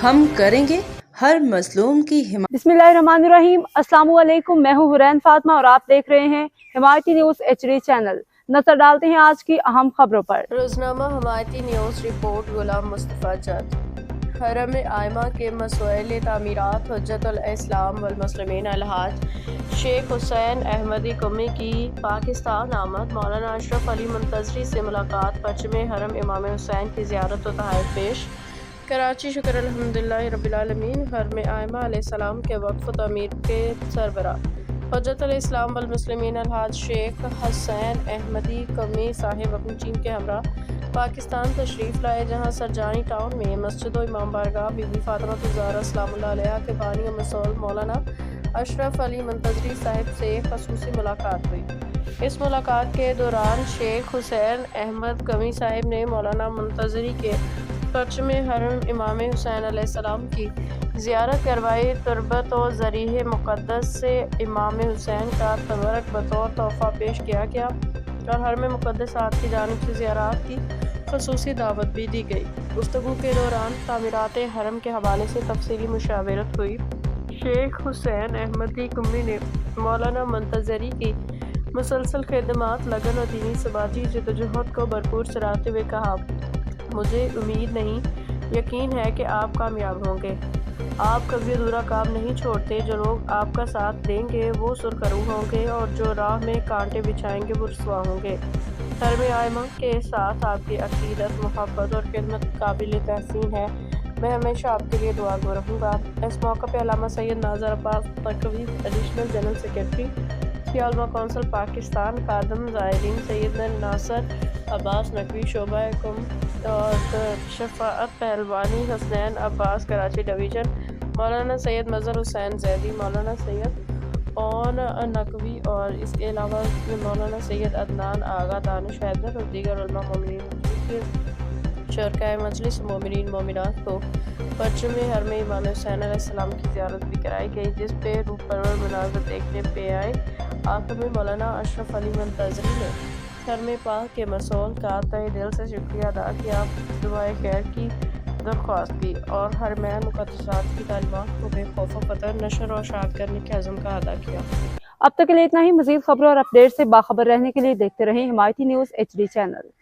ہم کریں گے ہر مظلوم کی حمایت۔ بسمillahirrahmanirrahim۔ السلام علیکم، میں ہوں حرین فاطمہ اور آپ دیکھ رہے ہیں حمایتی نیوز HD چینل۔ نظر ڈالتے ہیں آج کی اہم خبروں پر۔ روزنامہ حمایتی نیوز رپورٹ۔ غلام مصطفیٰ جج حرم آئمہ کے مسئلہ تعمیرات حجت الاسلام والمسلمین الحاج شیخ حسین احمدی قمی کی پاکستان آمد، مولانا اشرف علی منتظری سے ملاقات، پرچم حرم امام حسین کی زیارت و تحائف پیش۔ کراچی۔ شکر الحمدللہ رب العالمین۔ حرم آئمہ علیہ السلام کے وقف و تعمیر کے سربراہ حجت الاسلام والمسلمین الحاج شیخ حسین احمدی قمی صاحب اپنی ٹیم کے ہمراہ پاکستان تشریف لائے، جہاں سرجانی ٹاؤن میں مسجد و امام بارگاہ بی بی فاطمہ الزہرا سلام اللہ علیہا کے بانی و مسئول مولانا اشرف علی منتظری صاحب سے خصوصی ملاقات ہوئی۔ اس ملاقات کے دوران شیخ حسین احمد قمی صاحب نے مولانا منتظری کے پرچم حرم امام حسین علیہ السلام کی زیارت کروائی، تربت و ذریح مقدس سے امام حسین کا تبرک بطور تحفہ پیش کیا گیا اور حرم مقدس آپ کی جانب سے زیارات کی خصوصی دعوت بھی دی گئی۔ گفتگو کے دوران تعمیرات حرم کے حوالے سے تفصیلی مشاورت ہوئی۔ شیخ حسین احمدی قمی نے مولانا منتظری کی مسلسل خدمات، لگن اور دینی سماجی جدوجہد کو بھرپور سراہتے ہوئے کہا، مجھے امید نہیں، یقین ہے کہ آپ کامیاب ہوں گے۔ آپ کبھی ادھورا کام نہیں چھوڑتے۔ جو لوگ آپ کا ساتھ دیں گے وہ سرخرو ہوں گے اور جو راہ میں کانٹے بچھائیں گے وہ رسوا ہوں گے۔ حرم آئمہ کے ساتھ آپ کی عقیدت، محبت اور خدمت قابل تحسین ہے۔ میں ہمیشہ آپ کے لیے دعا گو رہوں گا۔ اس موقع پہ علامہ سید ناظر Abbas Naqvi, additional general secretary علماء کونسل پاکستان، خادم زائرین سیدنا ناصر عباس نقوی، شعبہ کم اور شفاعت پہلوانی حسنین عباس کراچی ڈویژن، مولانا سید مظہر حسین زیدی، مولانا سید اون نقوی اور اس کے علاوہ مولانا سید عدنان آغا، دانش حیدر اور دیگر علماء مومنین کے شرکائے مجلس مومنین مومنات کو پرچم حرم امام حسین علیہ السلام کی زیارت بھی کرائی گئی، جس پہ روح پرور مناظر دیکھنے پہ آئے۔ آخر میں مولانا اشرف علی منتظری نے حرم پاک کے مسئول کا تہہ دل سے شکریہ ادا کیا، دعائے خیر کی درخواست کی اور حرمین مقدسات کی تعلیمات کو بے خوف و خطر نشر و اشاعت کرنے کے عزم کا ادا کیا۔ اب تک کے لیے اتنا ہی۔ مزید خبروں اور اپڈیٹ سے باخبر رہنے کے لیے دیکھتے رہیں حمایتی نیوز HD چینل۔